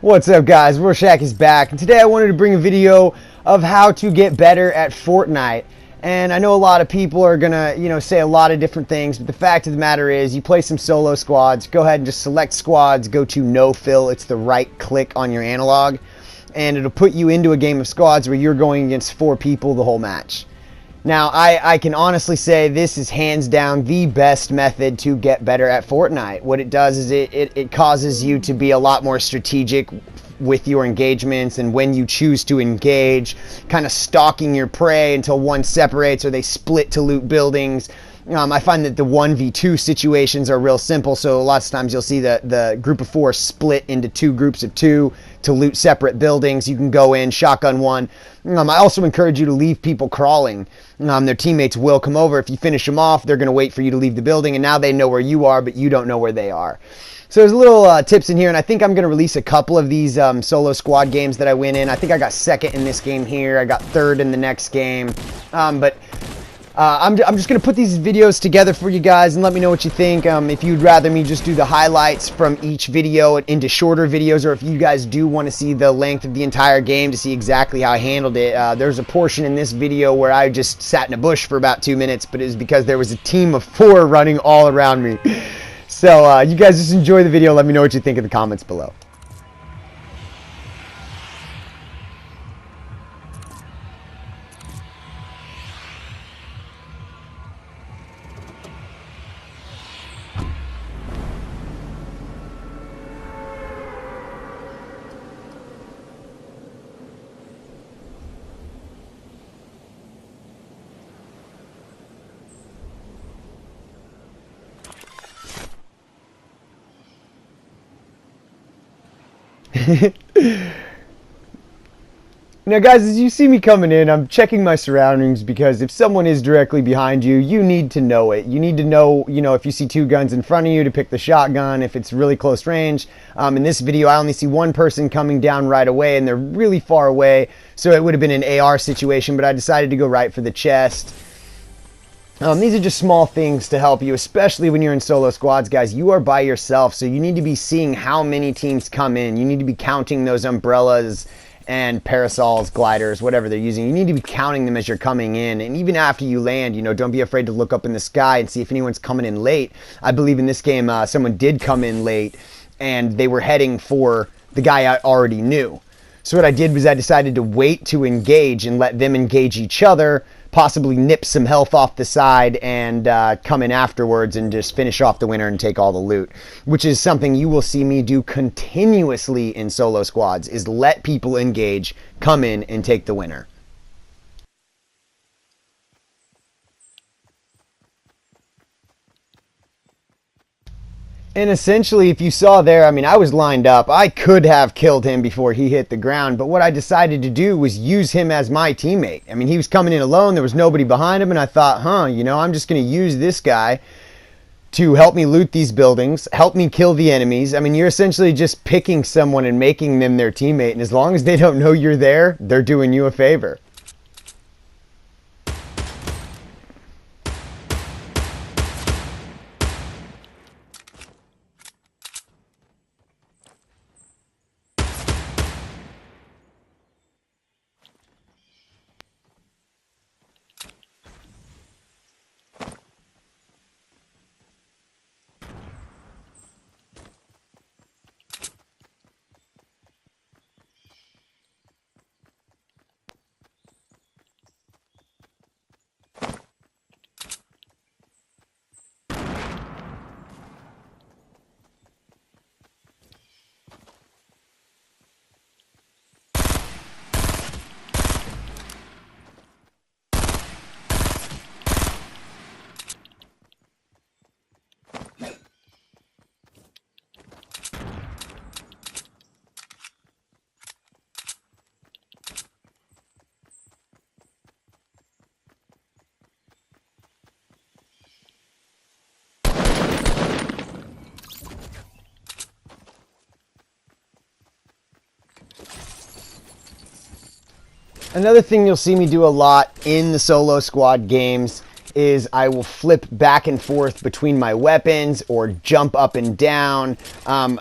What's up, guys? Rorschach is back, and today I wanted to bring a video of how to get better at Fortnite. And I know a lot of people are gonna, say a lot of different things, but the fact of the matter is, you play some solo squads. Go ahead and just select squads, go to no fill. It's the right click on your analog, and it'll put you into a game of squads where you're going against 4 people the whole match. Now, I can honestly say this is hands down the best method to get better at Fortnite. What it does is it causes you to be a lot more strategic with your engagements and when you choose to engage, kind of stalking your prey until one separates or they split to loot buildings. I find that the 1v2 situations are real simple, so lots of times you'll see the group of 4 split into 2 groups of 2 to loot separate buildings. You can go in, shotgun one. I also encourage you to leave people crawling. Their teammates will come over. If you finish them off, they're going to wait for you to leave the building, and now they know where you are, but you don't know where they are. So there's little tips in here, and I think I'm going to release a couple of these solo squad games that I win in. I think I got 2nd in this game here. I got 3rd in the next game. I'm just going to put these videos together for you guys and let me know what you think. If you'd rather me just do the highlights from each video into shorter videos, or if you guys do want to see the length of the entire game to see exactly how I handled it. There's a portion in this video where I just sat in a bush for about 2 minutes, but it was because there was a team of 4 running all around me. So you guys just enjoy the video. Let me know what you think in the comments below. Now, guys, as you see me coming in, I'm checking my surroundings because if someone is directly behind you, you need to know it. You need to know, if you see 2 guns in front of you, to pick the shotgun if it's really close range. In this video, I only see 1 person coming down right away, and they're really far away, so it would have been an AR situation, but I decided to go right for the chest. These are just small things to help you, especially when you're in solo squads, guys. You are by yourself, so you need to be seeing how many teams come in. You need to be counting those umbrellas and parasols, gliders, whatever they're using. You need to be counting them as you're coming in. And even after you land, don't be afraid to look up in the sky and see if anyone's coming in late. I believe in this game, someone did come in late, and they were heading for the guy I already knew. So what I did was I decided to wait to engage and let them engage each other, possibly nip some health off the side and come in afterwards and just finish off the winner and take all the loot, which is something you will see me do continuously in solo squads, is let people engage, come in, and take the winner. And essentially, if you saw there, I was lined up. I could have killed him before he hit the ground, but what I decided to do was use him as my teammate. He was coming in alone. There was nobody behind him, and I thought, I'm just going to use this guy to help me loot these buildings, help me kill the enemies. You're essentially just picking someone and making them their teammate, and as long as they don't know you're there, they're doing you a favor. Another thing you'll see me do a lot in the solo squad games is I will flip back and forth between my weapons or jump up and down.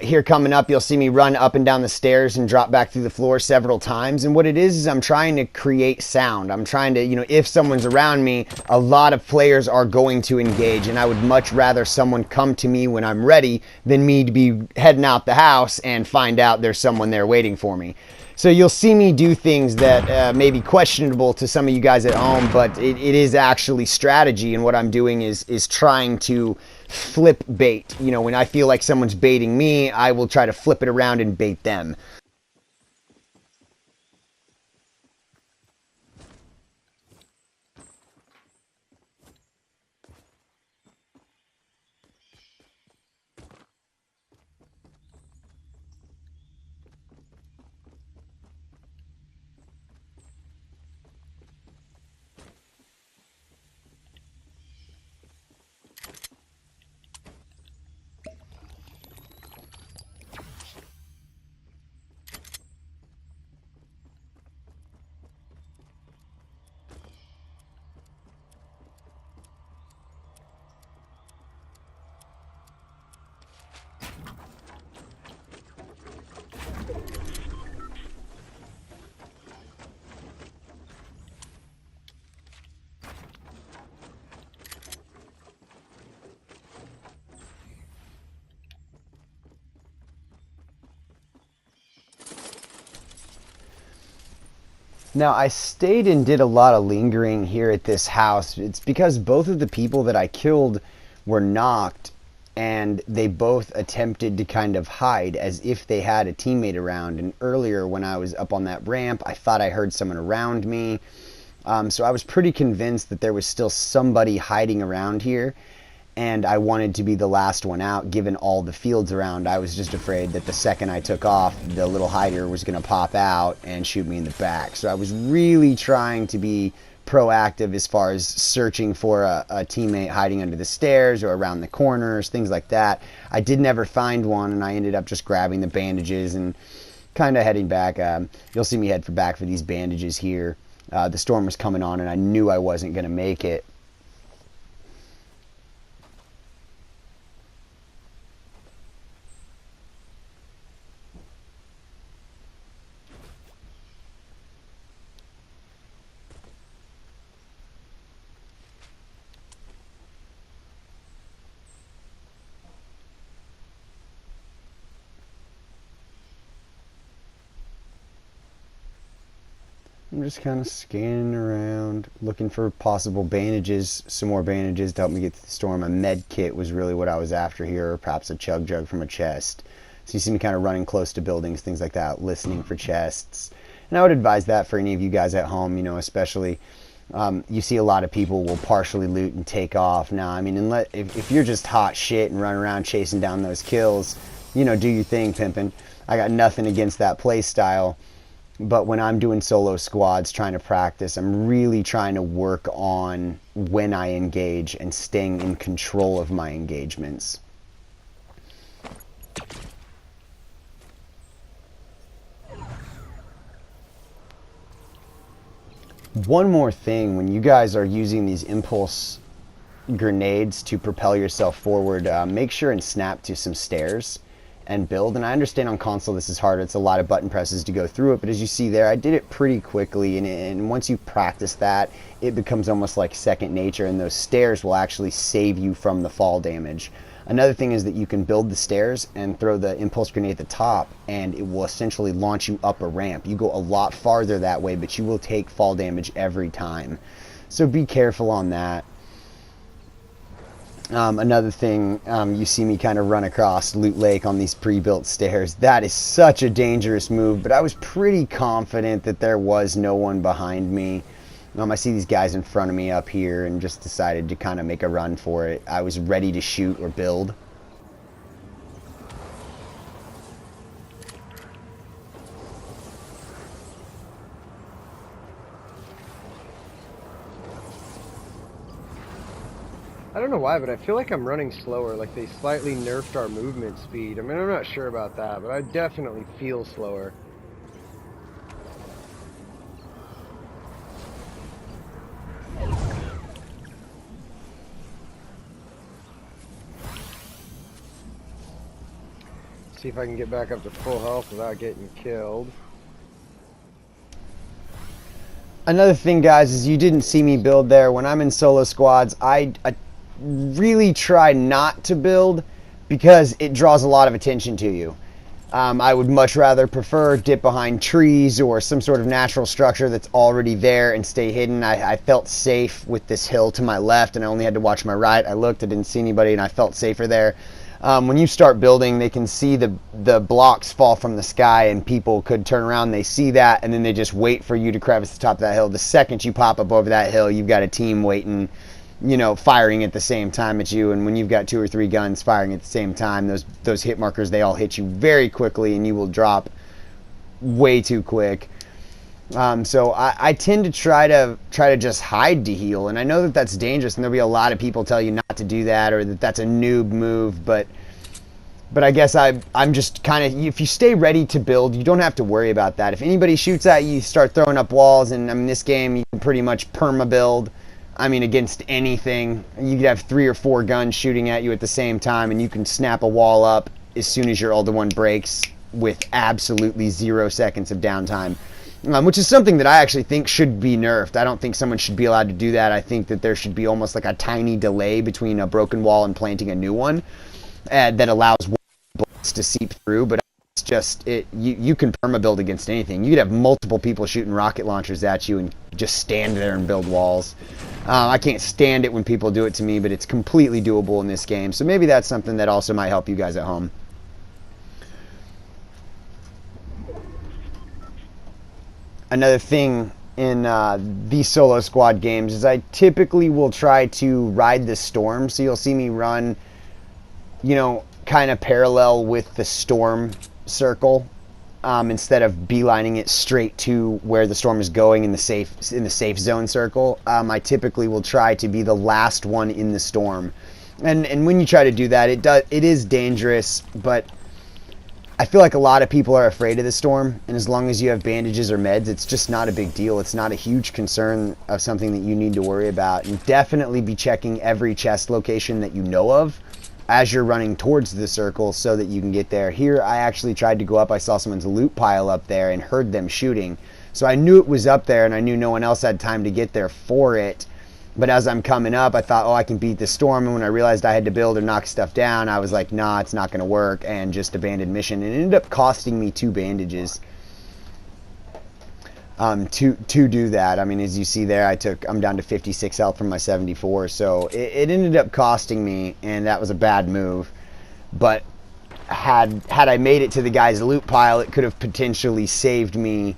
Here coming up, you'll see me run up and down the stairs and drop back through the floor several times. And what it is I'm trying to create sound. I'm trying to, if someone's around me, a lot of players are going to engage, and I would much rather someone come to me when I'm ready than me to be heading out the house and find out there's someone there waiting for me. So you'll see me do things that may be questionable to some of you guys at home, but it is actually strategy, and what I'm doing is trying to flip bait. When I feel like someone's baiting me, I will try to flip it around and bait them. Now, I stayed and did a lot of lingering here at this house. It's because both of the people that I killed were knocked, and they both attempted to kind of hide as if they had a teammate around. And earlier when I was up on that ramp, I thought I heard someone around me. So I was pretty convinced that there was still somebody hiding around here, and I wanted to be the last one out given all the fields around. I was just afraid that the second I took off, the little hider was going to pop out and shoot me in the back. So I was really trying to be proactive as far as searching for a teammate hiding under the stairs or around the corners, things like that. I did never find one, and I ended up just grabbing the bandages and kind of heading back. You'll see me head back for these bandages here. The storm was coming on, and I knew I wasn't going to make it. I'm just kind of scanning around, looking for possible bandages, some more bandages to help me get through the storm. A med kit was really what I was after here, or perhaps a chug jug from a chest. So you see me kind of running close to buildings, things like that, listening for chests. And I would advise that for any of you guys at home, especially. You see a lot of people will partially loot and take off. Now, I mean, if you're just hot shit and running around chasing down those kills, do your thing, pimpin'. I got nothing against that play style. But when I'm doing solo squads, trying to practice, I'm really trying to work on when I engage and staying in control of my engagements. One more thing, when you guys are using these impulse grenades to propel yourself forward, make sure and snap to some stairs and build. And I understand on console this is harder, it's a lot of button presses to go through it, but as you see there, I did it pretty quickly, and once you practice that, it becomes almost like second nature, and those stairs will actually save you from the fall damage. Another thing is that you can build the stairs and throw the impulse grenade at the top, and it will essentially launch you up a ramp. You go a lot farther that way, but you will take fall damage every time. So be careful on that. Another thing, you see me kind of run across Loot Lake on these pre-built stairs. That is such a dangerous move, but I was pretty confident that there was no one behind me. I see these guys in front of me up here and just decided to kind of make a run for it. I was ready to shoot or build. I don't know why, but I feel like I'm running slower, like they slightly nerfed our movement speed. I mean, I'm not sure about that, but I definitely feel slower. see if I can get back up to full health without getting killed. Another thing, guys, is you didn't see me build there. When I'm in solo squads, I really try not to build because it draws a lot of attention to you. I would much rather prefer dip behind trees or some sort of natural structure that's already there and stay hidden. I felt safe with this hill to my left, and I only had to watch my right. I looked, I didn't see anybody, and I felt safer there. When you start building, they can see the blocks fall from the sky, and people could turn around, they see that, and then they just wait for you to crevice the top of that hill. The second you pop up over that hill, you've got a team waiting, you know, firing at the same time at you. And when you've got 2 or 3 guns firing at the same time, those hit markers, they all hit you very quickly, and you will drop way too quick. So I tend to try to just hide to heal, and I know that that's dangerous, and there'll be a lot of people tell you not to do that, or that that's a noob move, but I guess I'm just kind of, if you stay ready to build, you don't have to worry about that. If anybody shoots at you, you start throwing up walls, and I mean, this game, you can pretty much perma build. I mean, against anything. You could have 3 or 4 guns shooting at you at the same time, and you can snap a wall up as soon as your other one breaks with absolutely 0 seconds of downtime. Which is something that I actually think should be nerfed. I don't think someone should be allowed to do that. I think that there should be almost like a tiny delay between a broken wall and planting a new one that allows bullets to seep through. But it's just, you can perma-build against anything. You could have multiple people shooting rocket launchers at you and just stand there and build walls. I can't stand it when people do it to me, but it's completely doable in this game. So maybe that's something that also might help you guys at home. Another thing in these solo squad games is I typically will try to ride the storm. So you'll see me run, you know, kind of parallel with the storm circle instead of beelining it straight to where the storm is going in the safe zone circle. I typically will try to be the last one in the storm, and when you try to do that, it is dangerous, but I feel like a lot of people are afraid of the storm, and as long as you have bandages or meds, it's just not a big deal. It's not a huge concern of something that you need to worry about. And definitely be checking every chest location that you know of as you're running towards the circle so that you can get there. Here, I actually tried to go up. I saw someone's loot pile up there and heard them shooting. So I knew it was up there, and I knew no one else had time to get there for it. But as I'm coming up, I thought, oh, I can beat the storm. And when I realized I had to build or knock stuff down, I was like, nah, it's not going to work, and just abandoned mission. And it ended up costing me 2 bandages to do that. I mean, as you see there, I'm down to 56 health from my 74. So it ended up costing me, and that was a bad move. But had I made it to the guy's loot pile, it could have potentially saved me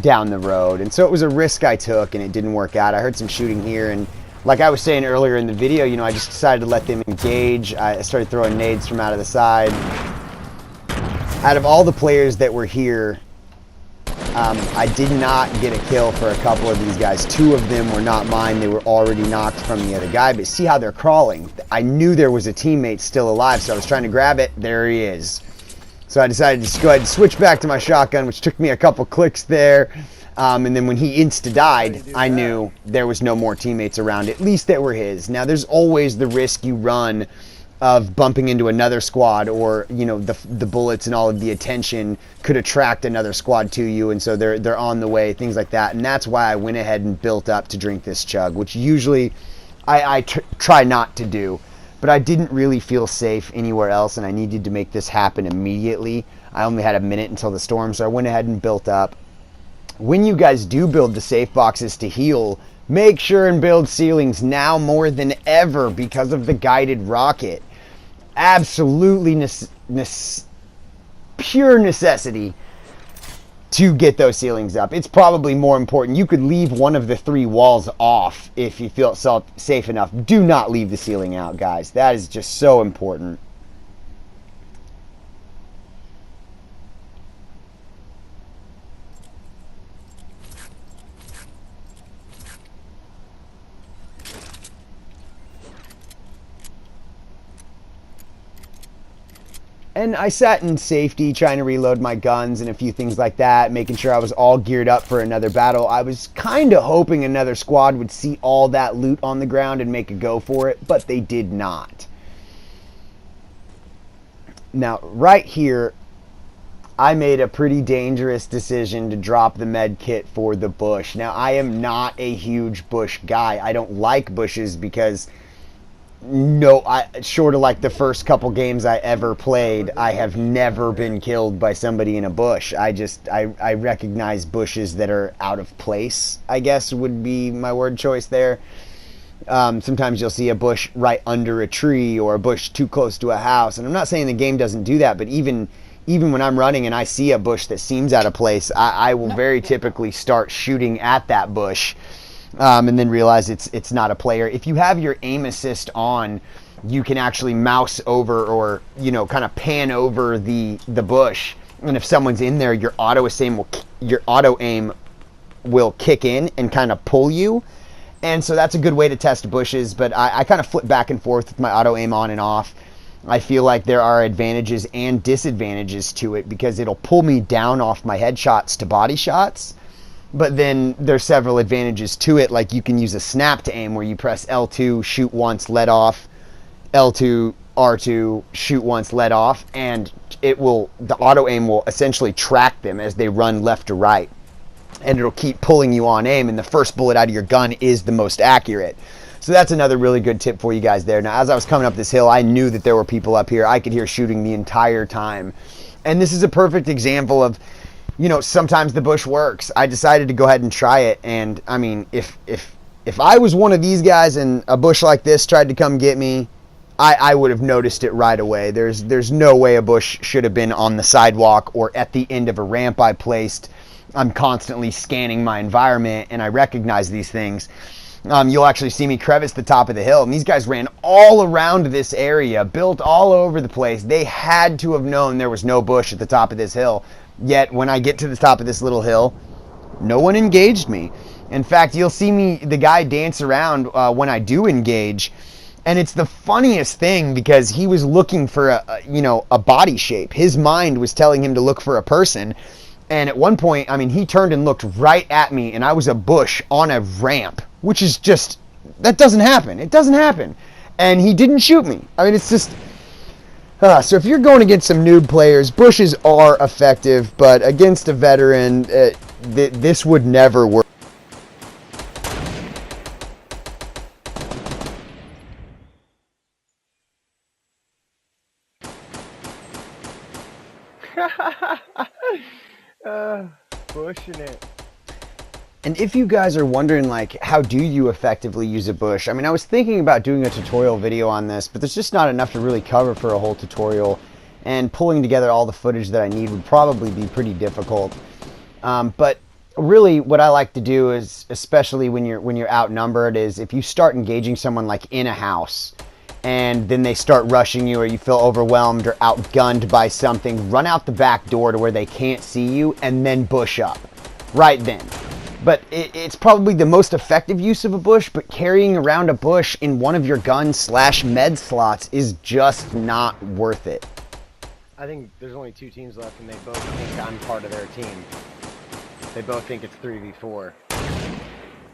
down the road. And so it was a risk I took, and it didn't work out. I heard some shooting here, and like I was saying earlier in the video, you know, I just decided to let them engage. I started throwing nades from out of the side. Out of all the players that were here, I did not get a kill for a couple of these guys. 2 of them were not mine. They were already knocked from the other guy. But see how they're crawling? I knew there was a teammate still alive, so I was trying to grab it. There he is. So I decided to go ahead and switch back to my shotgun, which took me a couple clicks there. And then when he insta-died, I knew there was no more teammates around, at least that were his. Now, there's always the risk you run of bumping into another squad, or, you know, the bullets and all of the attention could attract another squad to you, and so they're on the way, things like that. And that's why I went ahead and built up to drink this chug, which usually I try not to do. But I didn't really feel safe anywhere else, and I needed to make this happen immediately. I only had a minute until the storm, so I went ahead and built up. When you guys do build the safe boxes to heal, make sure and build ceilings now more than ever because of the guided rocket. Absolutely pure necessity to get those ceilings up. It's probably more important. You could leave one of the 3 walls off if you feel safe enough. Do not leave the ceiling out, guys. That is just so important. And I sat in safety trying to reload my guns and a few things like that, making sure I was all geared up for another battle. I was kind of hoping another squad would see all that loot on the ground and make a go for it, but they did not. Now, right here, I made a pretty dangerous decision to drop the med kit for the bush. Now, I am not a huge bush guy. I don't like bushes because, short of like the first couple games I ever played, I have never been killed by somebody in a bush. I recognize bushes that are out of place, I guess would be my word choice there. Sometimes you'll see a bush right under a tree or a bush too close to a house. And I'm not saying the game doesn't do that, but even when I'm running and I see a bush that seems out of place, I will very typically start shooting at that bush and then realize it's not a player. If you have your aim assist on, you can actually mouse over or, kind of pan over the bush. And if someone's in there, your auto aim will kick in and kind of pull you. And so that's a good way to test bushes, but I kind of flip back and forth with my auto aim on and off. I feel like there are advantages and disadvantages to it because it'll pull me down off my headshots to body shots. But then there's several advantages to it, like you can use a snap to aim where you press L2, shoot once, let off, L2, R2, shoot once, let off, and the auto aim will essentially track them as they run left to right. And it'll keep pulling you on aim, and the first bullet out of your gun is the most accurate. So that's another really good tip for you guys there. Now, as I was coming up this hill, I knew that there were people up here. I could hear shooting the entire time. And this is a perfect example of, sometimes the bush works. I decided to go ahead and try it. And, I mean, if I was one of these guys and a bush like this tried to come get me, I would have noticed it right away. There's no way a bush should have been on the sidewalk or at the end of a ramp I placed. I'm constantly scanning my environment, and I recognize these things. You'll actually see me crevice the top of the hill, and these guys ran all around this area, built all over the place. They had to have known there was no bush at the top of this hill. Yet when I get to the top of this little hill, no one engaged me. In fact, you'll see the guy dance around when I do engage, and it's the funniest thing because he was looking for a body shape. His mind was telling him to look for a person. And at one point, he turned and looked right at me, and I was a bush on a ramp, which is just, that doesn't happen. It doesn't happen. And he didn't shoot me. It's just, so if you're going against some noob players, bushes are effective, but against a veteran, this would never work. Pushing it. And if you guys are wondering, how do you effectively use a bush? I was thinking about doing a tutorial video on this, but there's just not enough to really cover for a whole tutorial, and pulling together all the footage that I need would probably be pretty difficult. But really, what I like to do is, especially when you're outnumbered, is if you start engaging someone in a house, and then they start rushing you, or you feel overwhelmed or outgunned by something, run out the back door to where they can't see you, and then bush up right then. But it's probably the most effective use of a bush, but carrying around a bush in one of your gun/med slots is just not worth it. I think there's only 2 teams left, and they both think I'm part of their team. They both think it's 3v4.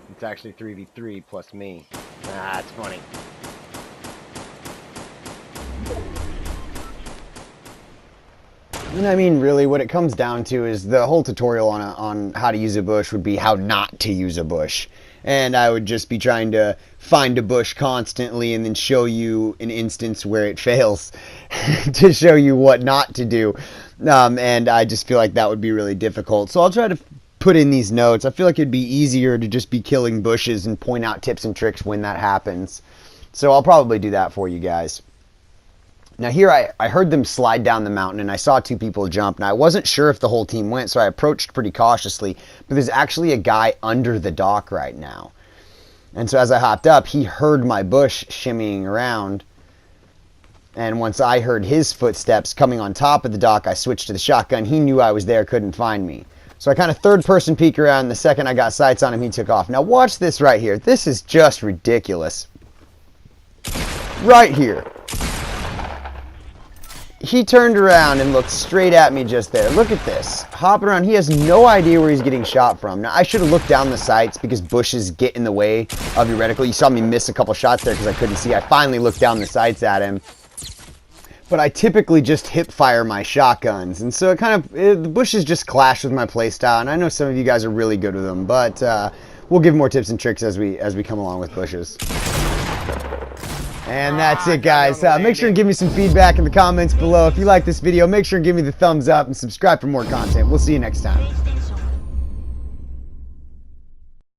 It's actually 3v3 plus me. It's funny. And really, what it comes down to is the whole tutorial on how to use a bush would be how not to use a bush. And I would just be trying to find a bush constantly and then show you an instance where it fails to show you what not to do. And I just feel like that would be really difficult. So I'll try to put in these notes. I feel like it'd be easier to just be killing bushes and point out tips and tricks when that happens. So I'll probably do that for you guys. Now here I heard them slide down the mountain, and I saw 2 people jump. Now I wasn't sure if the whole team went, so I approached pretty cautiously, but there's actually a guy under the dock right now. And so as I hopped up, he heard my bush shimmying around, and once I heard his footsteps coming on top of the dock, I switched to the shotgun. He knew I was there, couldn't find me. So I kind of third-person peek around. The second I got sights on him, he took off. Now watch this right here. This is just ridiculous. Right here. He turned around and looked straight at me just there. Look at this. Hopping around. He has no idea where he's getting shot from. Now, I should have looked down the sights because bushes get in the way of your reticle. You saw me miss a couple shots there because I couldn't see. I finally looked down the sights at him. but I typically just hip fire my shotguns, and so the bushes just clash with my playstyle. And I know some of you guys are really good with them, but we'll give more tips and tricks as we come along with bushes. And that's it, guys. Make sure and give me some feedback in the comments below. If you like this video, make sure and give me the thumbs up and subscribe for more content. We'll see you next time.